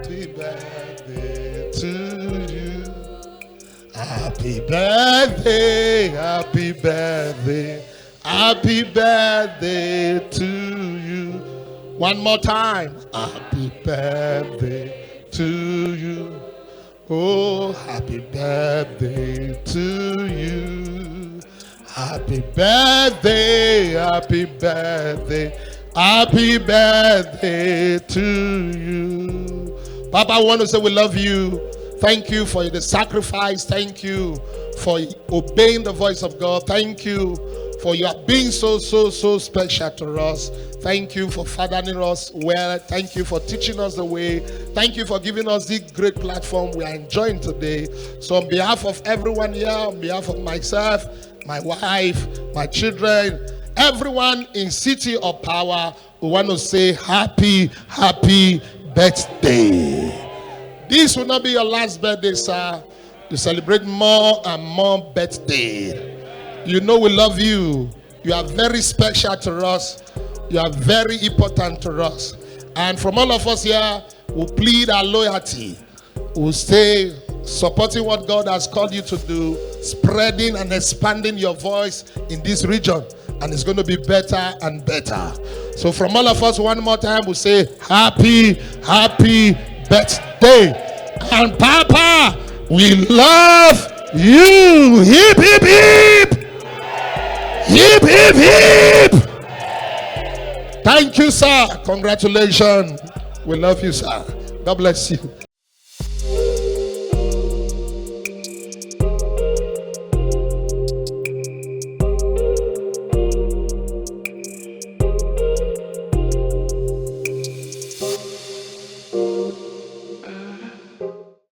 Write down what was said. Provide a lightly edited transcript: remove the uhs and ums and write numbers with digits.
Happy birthday to you. Happy birthday, happy birthday, happy birthday to you. One more time. Happy birthday to you. Oh, happy birthday to you. Happy birthday, happy birthday, happy birthday to you. Papa, I want to say we love you. Thank you for the sacrifice. Thank you for obeying the voice of God. Thank you for you being so special to us. Thank you for fathering us well. Thank you for teaching us the way. Thank you for giving us this great platform we are enjoying today. So on behalf of everyone here, on behalf of myself, my wife, my children, everyone in City of Power, we want to say happy birthday. This will not be your last birthday, sir. You celebrate more and more birthday. You know we love you. You are very special to us. You are very important to us. And from all of us here, we plead our loyalty. We'll stay supporting what God has called you to do, spreading and expanding your voice in this region. And it's going to be better and better. So from all of us, one more time, we'll say happy birthday. And Papa, we love you. Hip, hip, hip. Hip, hip, hip. Thank you, sir. Congratulations. We love you, sir. God bless you.